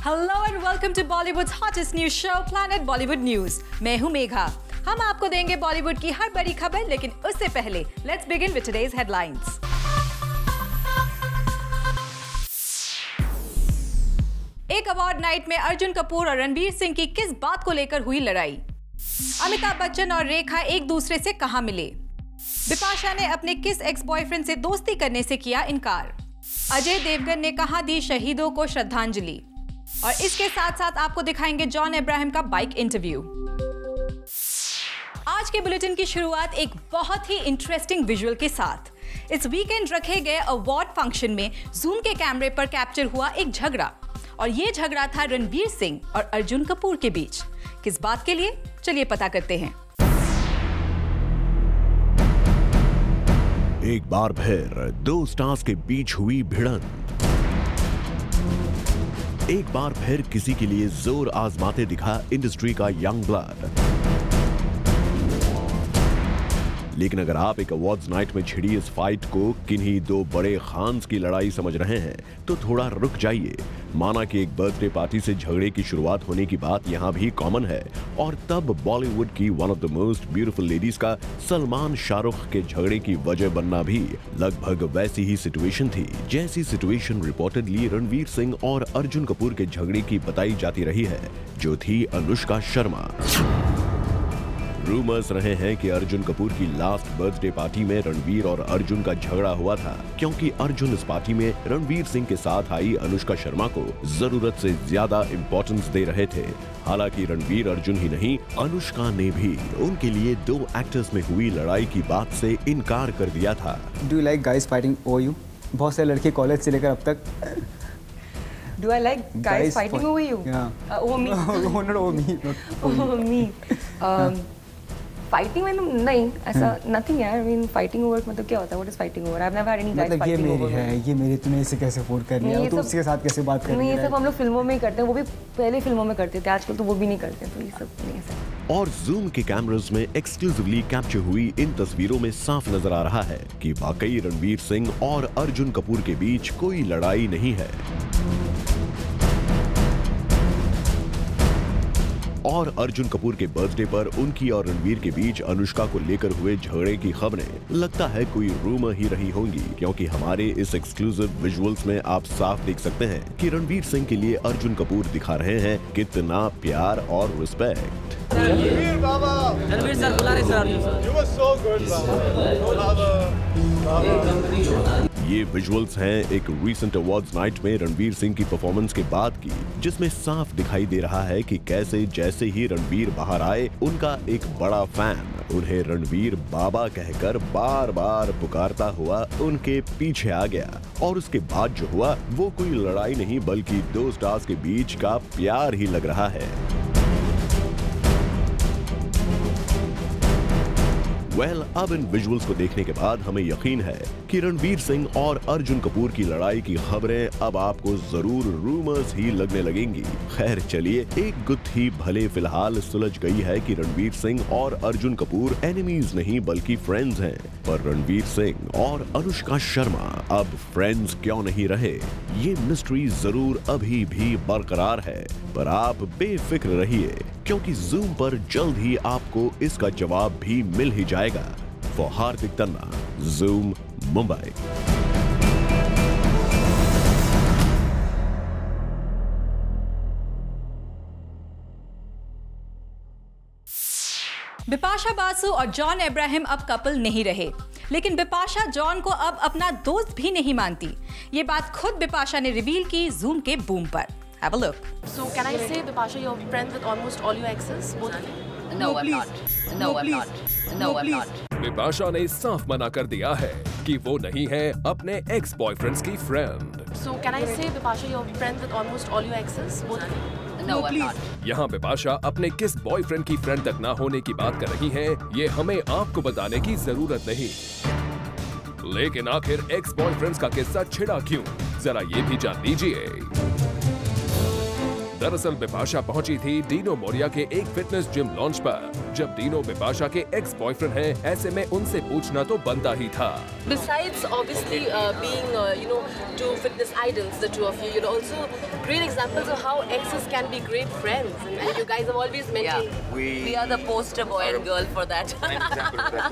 Hello and welcome to Bollywood hottest news show planet Bollywood news. मैं हूं मेघा। हम आपको देंगे बॉलीवुड की हर बड़ी खबर, लेकिन उससे पहले let's begin with today's headlines. एक अवार्ड नाइट में अर्जुन कपूर और रणवीर सिंह की किस बात को लेकर हुई लड़ाई? अमिताभ बच्चन और रेखा एक दूसरे से कहां मिले? बिपाशा ने अपने किस एक्स बॉयफ्रेंड से दोस्ती करने से किया इनकार? अजय देवगन ने कहां दी शहीदों को श्रद्धांजलि? और इसके साथ साथ आपको दिखाएंगे जॉन अब्राहम का बाइक इंटरव्यू। आज के बुलेटिन की शुरुआत एक बहुत ही इंटरेस्टिंग विजुअल के साथ। इस वीकेंड रखे गए अवार्ड फंक्शन में जूम के कैमरे पर कैप्चर हुआ एक झगड़ा, और ये झगड़ा था रणवीर सिंह और अर्जुन कपूर के बीच। किस बात के लिए, चलिए पता करते हैं। एक बार फिर दो स्टार्स के बीच हुई भिड़ंत। एक बार फिर किसी के लिए जोर आजमाते दिखा इंडस्ट्री का यंग ब्लड। लेकिन अगर आप एक अवार्ड्स नाइट में छिड़ी इस फाइट को किन्हीं दो बड़े खान्स की लड़ाई समझ रहे हैं तो थोड़ा रुक जाइए। माना कि एक बर्थडे पार्टी से झगड़े की शुरुआत होने की बात यहाँ भी कॉमन है, और तब बॉलीवुड की one of the most beautiful ladies का सलमान शाहरुख के झगड़े की वजह बनना भी लगभग वैसी ही सिचुएशन थी जैसी सिचुएशन रिपोर्टेडली रणवीर सिंह और अर्जुन कपूर के झगड़े की बताई जाती रही है, जो थी अनुष्का शर्मा। रूमर्स रहे हैं कि अर्जुन कपूर की लास्ट बर्थडे पार्टी में रणवीर और अर्जुन का झगड़ा हुआ था, क्योंकि अर्जुन इस पार्टी में रणवीर सिंह के साथ आई अनुष्का शर्मा को जरूरत से ज्यादा इंपॉर्टेंस दे रहे थे। हालांकि रणवीर अर्जुन ही नहीं, अनुष्का ने भी उनके लिए दो एक्टर्स में हुई लड़ाई की बात से इनकार कर दिया था। Do you like guys fighting over you? बहुत सारे लड़के कॉलेज से लेकर अब तक। Do I like guys fighting over you? Yeah. Over me? No, not over me. Not over me. Fighting में नहीं ऐसा नथिंग है। आई मीन फाइटिंग ओवर मतलब क्या होता है? What is fighting over? I have never had any guys fighting over. ये मेरी है, ये मेरी, तूने इसे कैसे अफोर्ड करनी है, तो उसके साथ कैसे बात करनी है? ये सब हम लोग फिल्मों में ही करते हैं, वो भी पहले फिल्मों में करते थे, आजकल तो वो भी नहीं करते, तो ये सब नहीं ऐसा। और जूम के कैमरास में एक्सक्लूसिवली कैप्चर हुई इन तस्वीरों में साफ नजर आ रहा है कि वाकई रणवीर सिंह और अर्जुन कपूर के बीच कोई लड़ाई नहीं है। और अर्जुन कपूर के बर्थडे पर उनकी और रणवीर के बीच अनुष्का को लेकर हुए झगड़े की खबरें लगता है कोई रूमर ही रही होंगी, क्योंकि हमारे इस एक्सक्लूसिव विजुअल्स में आप साफ देख सकते हैं कि रणवीर सिंह के लिए अर्जुन कपूर दिखा रहे हैं कितना प्यार और रिस्पेक्ट। रणवीर बाबा, रणवीर सर बुला रहे sir. You were so good बाबा। ये विजुअल्स हैं एक रीसेंट अवार्ड्स नाइट में रणवीर सिंह की परफॉर्मेंस के बाद की, जिसमें साफ दिखाई दे रहा है कि कैसे जैसे ही रणवीर बाहर आए, उनका एक बड़ा फैन उन्हें रणवीर बाबा कहकर बार बार पुकारता हुआ उनके पीछे आ गया। और उसके बाद जो हुआ वो कोई लड़ाई नहीं बल्कि दो स्टार्स के बीच का प्यार ही लग रहा है। अब इन विजुअल्स को देखने के बाद हमें यकीन है कि रणवीर सिंह और अर्जुन कपूर की लड़ाई की खबरें अब आपको जरूर रूमर्स ही लगने लगेंगी। खैर चलिए, एक गुत्थी भले फिलहाल सुलझ गई है कि रणवीर सिंह और अर्जुन कपूर एनिमीज नहीं बल्कि फ्रेंड्स हैं। पर रणवीर सिंह और अनुष्का शर्मा अब फ्रेंड्स क्यों नहीं रहे, ये मिस्ट्री जरूर अभी भी बरकरार है। पर आप बेफिक्र रहिए, क्योंकि जूम पर जल्द ही आपको इसका जवाब भी मिल ही जाएगा। For Hardik Tanna, zoom Mumbai. Bipasha Basu और जॉन अब्राहम अब कपल नहीं रहे, लेकिन बिपाशा जॉन को अब अपना दोस्त भी नहीं मानती। ये बात खुद बिपाशा ने रिवील की जूम के बूम पर। Have a look. So can I say, Bipasha, you're friends with almost all your exes, both of you? No, I'm not. No, I'm not. No, I'm not. Bipasha ने साफ मना कर दिया है कि वो नहीं है अपने एक्स बॉयफ्रेंड्स की friend. So can I say, Bipasha, you're friends with almost all your exes, both of you? No, I'm not. यहाँ बिपाशा अपने किस बॉयफ्रेंड की फ्रेंड तक ना होने की बात कर रही हैं, ये हमें आपको बताने की जरूरत नहीं। लेकिन आखिर एक्स बॉयफ्रेंड्स का किस्सा छिड़ा क्यों, जरा ये भी जान लीजिए। दरअसल बिपाशा पहुंची थी डीनो मोरिया के एक फिटनेस जिम लॉन्च पर, जब डिनो बिपाशा के एक्स बॉयफ्रेंड हैं, ऐसे में उनसे पूछना तो बनता ही था। Besides obviously being two fitness idols, the two of you, you're also great examples of how exes can be great friends, and you guys have always maintained. We are the poster boy and girl for that.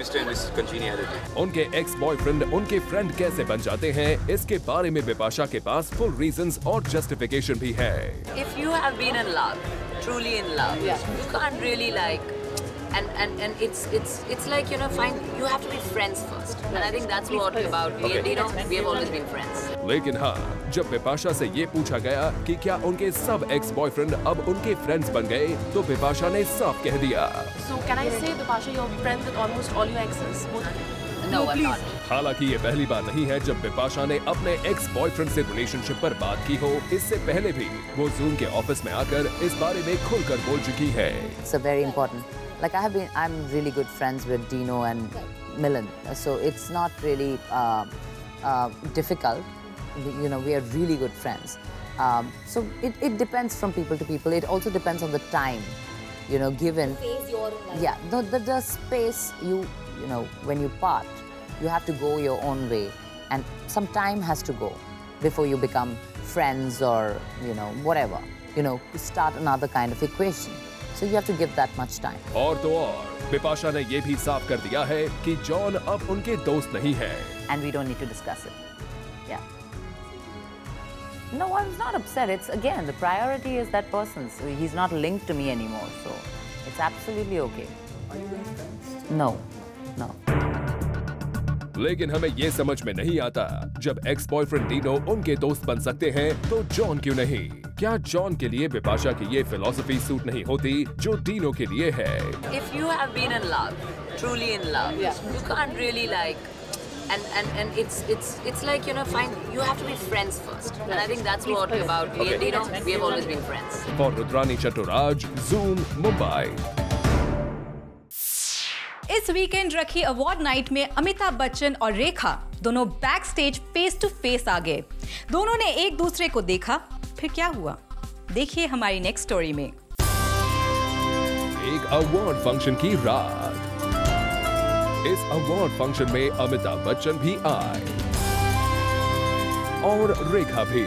Mr. and Mrs. Congeniality. उनके ex boyfriend उनके friend कैसे बन जाते हैं, इसके बारे में बिपाशा के पास फुल रीजंस और जस्टिफिकेशन भी है। If you have been in love, truly in love, you can't really like, and it's like, fine, you have to be friends first, and I think that's what about me and Dino, we have always been friends. लेकिन हाँ, जब बिपाशा से ये पूछा गया कि क्या उनके सब एक्स बॉयफ्रेंड अब उनके फ्रेंड्स बन गए, तो बिपाशा ने साफ कह दिया। So can I say, Bipasha, you're friends with almost all your exes, both of you? No, I'm not. हालांकि ये पहली बार नहीं है जब बिपाशा ने अपने एक्स बॉयफ्रेंड से रिलेशनशिप पर बात की हो। इससे पहले भी वो जूम के ऑफिस में आकर इस बारे में खुलकर बोल चुकी है। It's very important. Like I'm really good friends with Dino and Milan, so it's not really difficult. We are really good friends. So it depends from people to people. It also depends on the time, given. Yeah, the space when you part, you have to go your own way, and some time has to go before you become friends or whatever. Start another kind of equation. So you have to give that much time. और तो और, बिपाशा ने ये भी साफ कर दिया है कि जॉन अब उनके दोस्त नहीं है। And we don't need to discuss it. Yeah. No, I was not upset. It's again, the priority is that person. So he's not linked to me anymore. So it's absolutely okay. Are you guys friends? No. लेकिन हमें ये समझ में नहीं आता, जब ex boyfriend Dino उनके दोस्त बन सकते हैं, तो जॉन क्यों नहीं? क्या जॉन के लिए बिपाशा की ये फिलॉसफी सूट नहीं होती जो डिनो के लिए है? If you have been in love, truly in love, you can't really like, and it's like, fine, you have to be friends first, and I think that's what about me and Dino, we have always been friends. For Rudrani Chattoraj, Zoom, Mumbai. इस weekend रखी award night में अमिताभ बच्चन और रेखा दोनों backstage face to face आ गए। दोनों ने एक दूसरे को देखा, फिर क्या हुआ, देखिए हमारी नेक्स्ट स्टोरी में। एक अवार्ड फंक्शन की रात। इस अवार्ड फंक्शन में अमिताभ बच्चन भी आए और रेखा भी।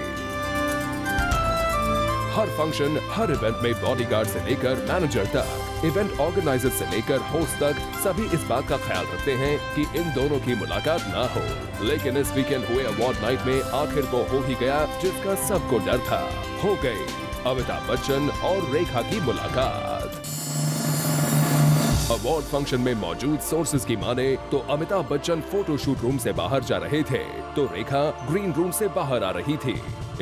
हर फंक्शन, हर इवेंट में बॉडीगार्ड से लेकर मैनेजर तक, इवेंट ऑर्गेनाइजर से लेकर होस्ट तक, सभी इस बात का ख्याल रखते हैं कि इन दोनों की मुलाकात ना हो। लेकिन इस वीकेंड हुए अवार्ड नाइट में आखिर वो हो ही गया जिसका सबको डर था। हो गई अमिताभ बच्चन और रेखा की मुलाकात। अवार्ड फंक्शन में मौजूद सोर्सेज की माने तो अमिताभ बच्चन फोटोशूट रूम से बाहर जा रहे थे, तो रेखा ग्रीन रूम से बाहर आ रही थी।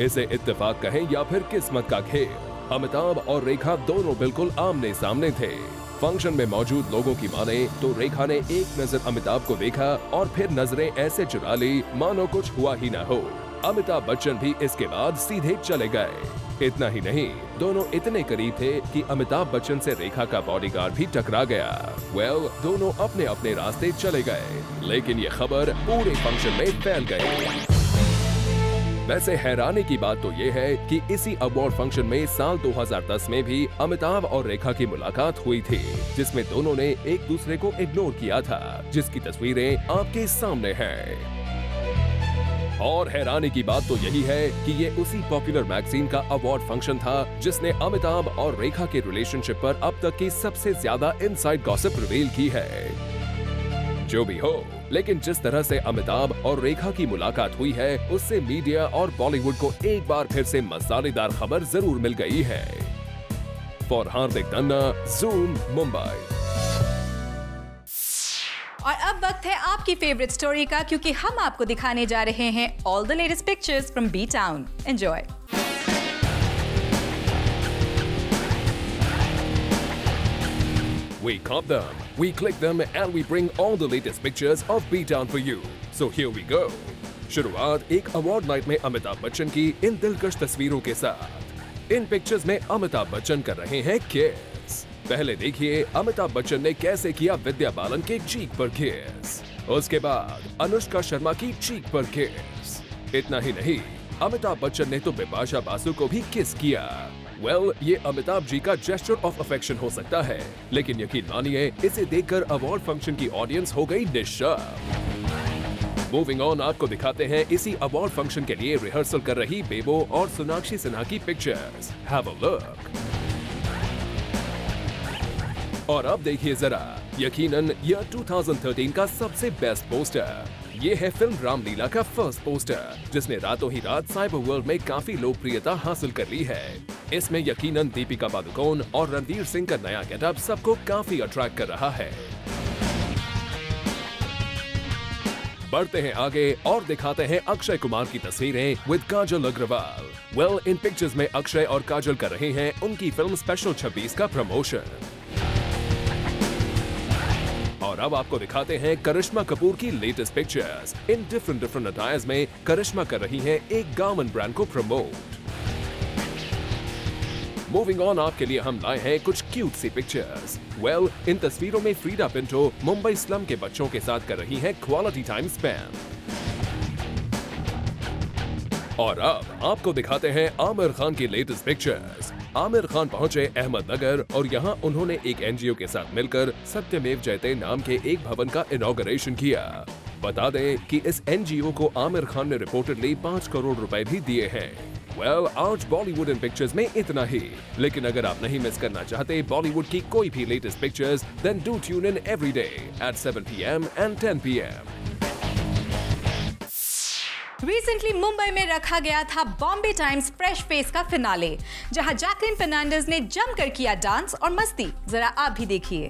इसे इत्तेफाक कहें या फिर किस्मत का खेल, अमिताभ और रेखा दोनों बिल्कुल आमने सामने थे। फंक्शन में मौजूद लोगों की माने तो रेखा ने एक नजर अमिताभ को देखा और फिर नजरें ऐसे चुरा ली मानो कुछ हुआ ही न हो। अमिताभ बच्चन भी इसके बाद सीधे चले गए। इतना ही नहीं, दोनों इतने करीब थे कि अमिताभ बच्चन से रेखा का बॉडीगार्ड भी टकरा गया। दोनों अपने अपने रास्ते चले गए, लेकिन ये खबर पूरे फंक्शन में फैल गई। वैसे हैरानी की बात तो ये है कि इसी अवार्ड फंक्शन में साल 2010 में भी अमिताभ और रेखा की मुलाकात हुई थी, जिसमें दोनों ने एक दूसरे को इग्नोर किया था, जिसकी तस्वीरें आपके सामने हैं। और हैरानी की बात तो यही है कि ये उसी पॉपुलर मैगजीन का अवार्ड फंक्शन था जिसने अमिताभ और रेखा के रिलेशनशिप पर अब तक की सबसे ज्यादा इनसाइड गॉसिप रिवील की है। जो भी हो, लेकिन जिस तरह से अमिताभ और रेखा की मुलाकात हुई है, उससे मीडिया और बॉलीवुड को एक बार फिर से मसालेदार खबर जरूर मिल गई है। For Hardik Tanna, zoom, Mumbai. और अब वक्त है आपकी फेवरेट स्टोरी का, क्योंकि हम आपको दिखाने जा रहे हैं all the latest pictures from B town. Enjoy. We cop them, we click them, and we bring all the latest pictures of B-Town for you. So here we go. शुरुआत एक अवार्ड नाइट में अमिताभ बच्चन की इन दिलकश तस्वीरों के साथ। इन pictures में अमिताभ बच्चन कर रहे हैं किस। पहले देखिए अमिताभ बच्चन ने कैसे किया विद्या बालन के चीक पर किस। उसके बाद अनुष्का शर्मा की चीक पर किस। इतना ही नहीं, अमिताभ बच्चन ने तो बिपाशा बासु को भी किस किया। वेल, ये अमिताभ जी का जेस्चर ऑफ अफेक्शन हो सकता है, लेकिन यकीन मानिए इसे देखकर अवार्ड फंक्शन की ऑडियंस हो गई निश्चल। मूविंग ऑन, आपको दिखाते हैं इसी अवार्ड फंक्शन के लिए रिहर्सल कर रही बेबो और सोनाक्षी सिन्हा की पिक्चर्स। Have a look. और अब देखिए जरा, यकीनन यह 2013 का सबसे बेस्ट पोस्टर। ये है फिल्म रामलीला का फर्स्ट पोस्टर, जिसने रातों ही रात साइबर वर्ल्ड में काफी लोकप्रियता हासिल कर ली है। इसमें यकीनन दीपिका पादुकोण और रणवीर सिंह का नया गेटअप सबको काफी अट्रैक्ट कर रहा है। बढ़ते हैं आगे और दिखाते हैं अक्षय कुमार की तस्वीरें with Kajal Aggarwal. Well, in pictures में अक्षय और काजल कर रहे हैं उनकी फिल्म स्पेशल 26 का प्रमोशन। और अब आपको दिखाते हैं करिश्मा कपूर की latest pictures. In different attires में करिश्मा कर रही हैं एक गारमेंट ब्रांड को प्रमोट। मूविंग ऑन, आपके लिए हम लाए हैं कुछ क्यूट सी पिक्चर्स। वेल, इन तस्वीरों में फ्रीडा पिंटो मुंबई स्लम के बच्चों के साथ कर रही हैं क्वालिटी टाइम स्पेंड। और अब आपको दिखाते हैं आमिर खान की लेटेस्ट पिक्चर्स। आमिर खान पहुंचे अहमदनगर और यहां उन्होंने एक एनजीओ के साथ मिलकर सत्यमेव जयते नाम के एक भवन का इनॉग्रेशन किया। बता दें कि इस एनजीओ को आमिर खान ने रिपोर्टेडली 5 करोड़ रुपए भी दिए हैं। वेल, आज बॉलीवुड इन पिक्चर्स में इतना ही, लेकिन अगर आप नहीं मिस करना चाहते बॉलीवुड की कोई भी latest pictures, then do tune in every day at 7 PM and 10 PM। Recently Mumbai में रखा गया था बॉम्बे टाइम्स फ्रेश फेस का फिनाले, जहां जैकलिन फर्नांडिस ने जमकर किया डांस और मस्ती। जरा आप भी देखिए।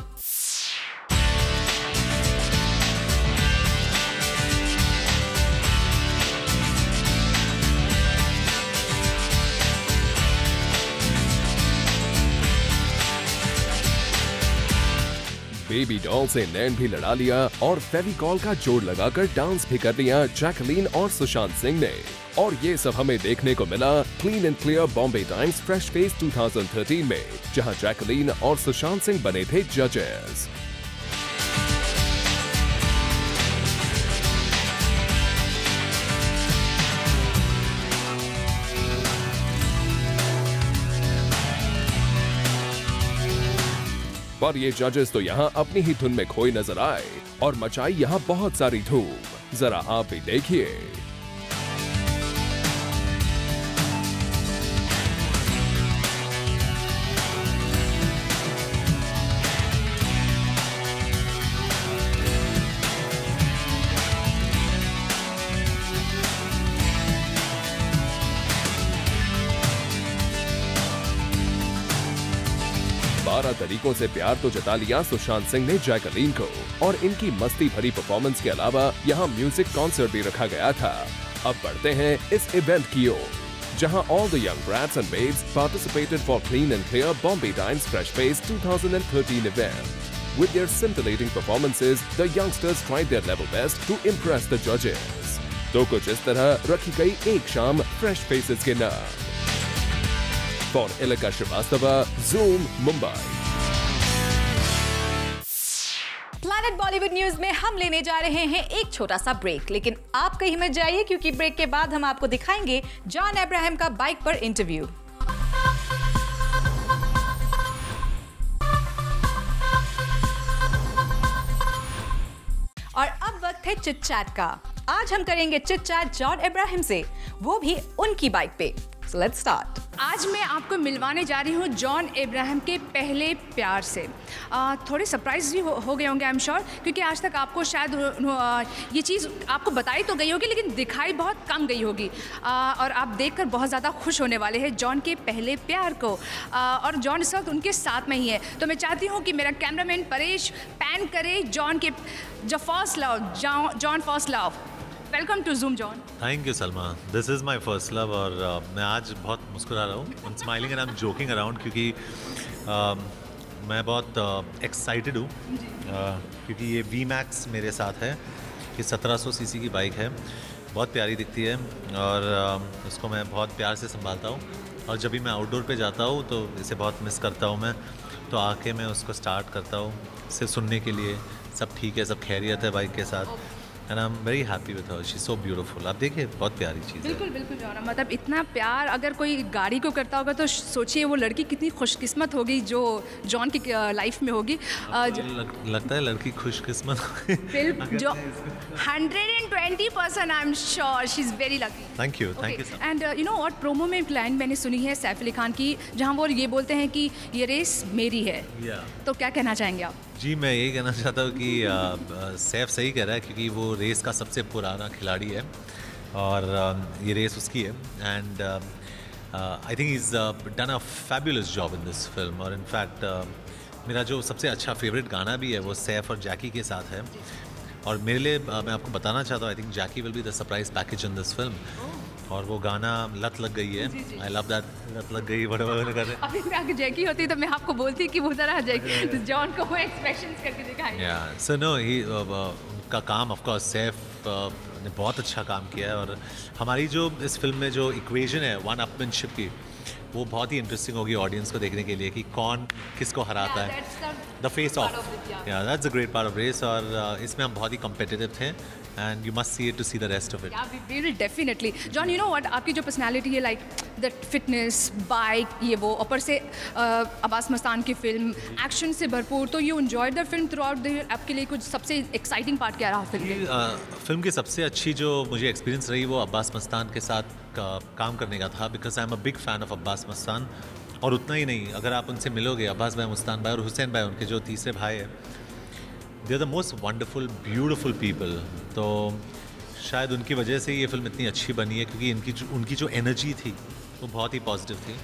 बेबी डॉल से नैन भी लड़ा लिया और फेविकॉल का जोड़ लगाकर डांस भी कर लिया जैकलीन और सुशांत सिंह ने। और ये सब हमें देखने को मिला clean and clear Bombay Times fresh face 2013 में, जहां जैकलीन और सुशांत सिंह बने थे जजेस। पर ये जजेस तो यहाँ अपनी ही धुन में खोए नजर आए और मचाई यहाँ बहुत सारी धूम। जरा आप भी देखिए। तरीकों से प्यार तो जता लिया सुशांत सिंह ने जैकलीन को, और इनकी मस्ती भरी परफॉर्मेंस के अलावा यहाँ म्यूजिक कॉन्सर्ट भी रखा गया था। अब बढ़ते हैं इस इवेंट की ओर, जहां all the young brats and babes participated for clean and clear Bombay Times Fresh Face 2013 event. With their scintillating performances, the youngsters tried their level best to impress the judges. तो कुछ इस तरह रखी गई एक शाम फ्रेश फेसेस के नाम। For Ilika Shrivastava, Zoom, Mumbai. Planet Bollywood News में हम लेने जा रहे हैं एक छोटा सा ब्रेक, लेकिन आप कहीं मत जाइए, क्योंकि ब्रेक के बाद हम आपको दिखाएंगे जॉन अब्राहम का बाइक पर इंटरव्यू। और अब वक्त है चिट चैट का। आज हम करेंगे चिट चैट जॉन अब्राहम से, वो भी उनकी बाइक पे। So let's start. आज मैं आपको मिलवाने जा रही हूँ जॉन अब्राहम के पहले प्यार से। थोड़े सरप्राइज भी हो गए होंगे आई एम श्योर, क्योंकि आज तक आपको शायद ये चीज़ आपको बताई तो गई होगी, लेकिन दिखाई बहुत कम गई होगी। और आप देखकर बहुत ज़्यादा खुश होने वाले हैं जॉन के पहले प्यार को। और जॉन इस वक्त उनके साथ में ही है, तो मैं चाहती हूँ कि मेरा कैमरामैन परेश पैन करे जॉन के जो first love, John first love. Welcome to zoom John. Thank you Salma, this is my first love. और मैं आज बहुत मुस्कुरा रहा हूँ, I'm smiling and I'm joking around, क्योंकि मैं बहुत एक्साइटेड हूँ, क्योंकि ये VMAX मेरे साथ है। ये 1700 सीसी की बाइक है, बहुत प्यारी दिखती है और उसको मैं बहुत प्यार से संभालता हूँ। और जब भी मैं आउटडोर पे जाता हूँ तो इसे बहुत मिस करता हूँ मैं, तो आके मैं उसको स्टार्ट करता हूँ सिर्फ सुनने के लिए। सब ठीक है, सब खैरियत है बाइक के साथ। And I am very happy with her, she is so beautiful. आप देखिए बहुत प्यारी चीज़ है। बिल्कुल बिल्कुल जॉन, मतलब इतना प्यार अगर कोई गाड़ी को करता होगा तो सोचिए वो लड़की कितनी खुशकिस्मत होगी जो जॉन की लाइफ में होगी। लगता है लड़की खुशकिस्मत जो 120% I am sure she is very lucky. Thank you and you know what, promo में एक लाइन मैंने सुनी है सैफ अली खान की जहाँ वो ये बोलते हैं कि ये रेस मेरी है, तो क्या कहना चाहेंगे आप? जी मैं यही कहना चाहता हूँ कि सैफ सही कह रहा है क्योंकि वो रेस का सबसे पुराना खिलाड़ी है और ये रेस उसकी है। And I think is done a fabulous job in this film. और इनफैक्ट मेरा जो सबसे अच्छा फेवरेट गाना भी है वो सैफ और जैकी के साथ है। और मेरे लिए मैं आपको बताना चाहता हूँ, I think Jackie will be the surprise package in this film. और वो गाना लत लग गई है, आई लव दैट, लत लग गई बड़े बड़े कर रहे। अभी अगर जैकी होती तो मैं आपको बोलती कि वो जरा जैकी जॉन को वो एक्सप्रेशंस करके दिखाएंगे। या सो नो ही उनका काम ऑफ कोर्स सैफ ने बहुत अच्छा काम किया है। और हमारी जो इस फिल्म में जो इक्वेशन है वन अपमैनशिप की, वो बहुत ही इंटरेस्टिंग होगी ऑडियंस को देखने के लिए कि कौन किसको हराता है। द फेस ऑफ, या that's a great part of race. और इसमें हम बहुत ही कम्पिटिटिव थे and you must see it to see the rest of it. Yeah, we will definitely. John, you know what? आपकी जो personality है, like the fitness, bike, ये वो, ऊपर से अब्बास मस्तान की फिल्म, एक्शन से भरपूर, तो you enjoyed the film throughout the year. आपके लिए कुछ सबसे exciting part क्या रहा फिल्म में? फिल्म की सबसे अच्छी जो मुझे एक्सपीरियंस रही वो अब्बास मस्तान के साथ काम करने का था, because I am a big fan of Abbas Mastan. और उतना ही नहीं, अगर आप उनसे मिलोगे, अब्बास भाई, मुस्तान भाई और हुसैन भाई, उनके जो तीसरे भाई है, they are the most wonderful beautiful people. तो शायद उनकी वजह से ये फिल्म इतनी अच्छी बनी है क्योंकि उनकी जो एनर्जी थी वो बहुत ही पॉजिटिव थी।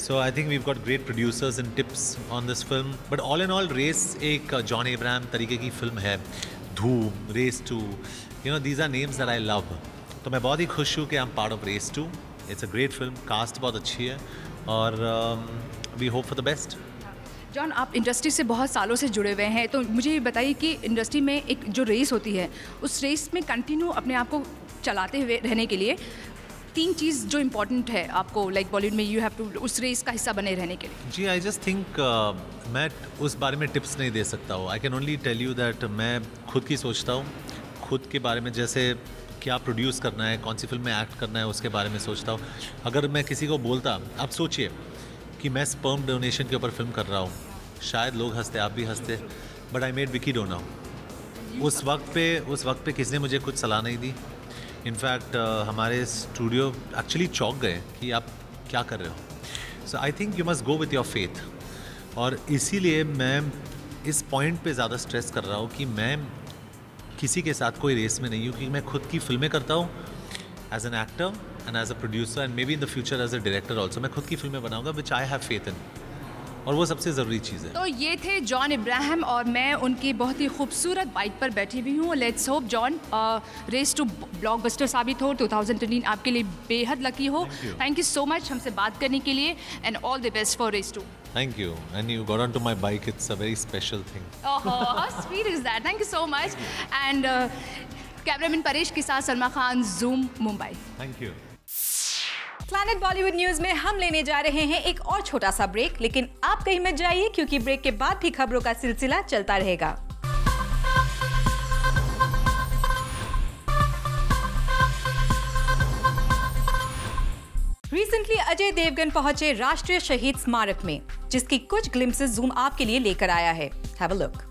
So I think we got great producers and Tips on this film. But all in all Race एक जॉन अब्राहम तरीके की फिल्म है। Dhoom, Race 2, you know these are names that I love. तो मैं बहुत ही खुश हूँ कि I am part of Race 2। It's a great film, cast बहुत अच्छी है और we hope for the best. John, आप इंडस्ट्री से बहुत सालों से जुड़े हुए हैं, तो मुझे ये बताइए कि इंडस्ट्री में एक जो रेस होती है, उस रेस में कंटिन्यू अपने आप को चलाते हुए रहने के लिए 3 चीज़ जो इम्पोर्टेंट है आपको, लाइक बॉलीवुड में यू हैव टू उस रेस का हिस्सा बने रहने के लिए। जी आई जस्ट थिंक मैं उस बारे में टिप्स नहीं दे सकता हूँ। I can only tell you that मैं खुद की सोचता हूँ, खुद के बारे में, जैसे क्या प्रोड्यूस करना है, कौन सी फिल्म में एक्ट करना है, उसके बारे में सोचता हूँ। अगर मैं किसी को बोलता, आप सोचिए कि मैं स्पर्म डोनेशन के ऊपर फिल्म कर रहा हूँ, शायद लोग हंसते, आप भी हंसते, but I made Vicky donor. उस वक्त पे किसी ने मुझे कुछ सलाह नहीं दी। इनफैक्ट हमारे स्टूडियो एक्चुअली चौंक गए कि आप क्या कर रहे हो। So I think you must go with your faith. और इसीलिए मैं इस पॉइंट पे ज़्यादा स्ट्रेस कर रहा हूँ कि मैं किसी के साथ कोई रेस में नहीं हूँ, क्योंकि मैं खुद की फिल्में करता हूँ as an actor and as a producer and maybe in the future as a director also. मैं खुद की फिल्में बनाऊंगा विच आई हैव फेथ इन, और वो सबसे ज़रूरी चीज़ है। तो ये थे जॉन अब्राहम और मैं उनकी बहुत ही खूबसूरत बाइक पर बैठी हुई हूँ। Let's hope John Race 2 blockbuster साबित हो, 2013 आपके लिए बेहद लकी हो। थैंक यू सो मच हमसे बात करने के लिए and all the best for Race 2। Thank you, and you got onto my bike. It's a very special thing. Oh, how sweet is that? Thank you so much. And cameraman Paresh के साथ Salma Khan, Zoom, Mumbai. Thank you. Planet Bollywood News में हम लेने जा रहे हैं एक और छोटा सा ब्रेक, लेकिन आप कहीं मत जाइए क्योंकि ब्रेक के बाद भी खबरों का सिलसिला चलता रहेगा। रिसेंटली अजय देवगन पहुंचे राष्ट्रीय शहीद स्मारक में, जिसकी कुछ ग्लिम्पसेस जूम आपके लिए लेकर आया है। Have a look.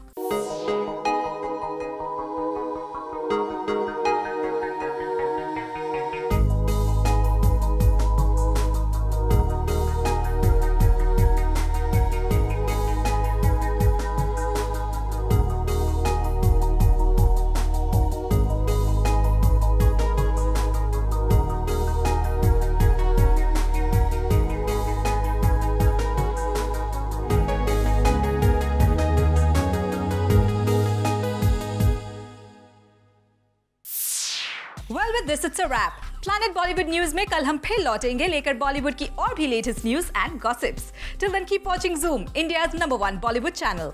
This it's a wrap. Planet Bollywood News में कल हम फिर लौटेंगे लेकर बॉलीवुड की और भी latest news and gossips. Till then keep watching Zoom, India's number 1 Bollywood channel.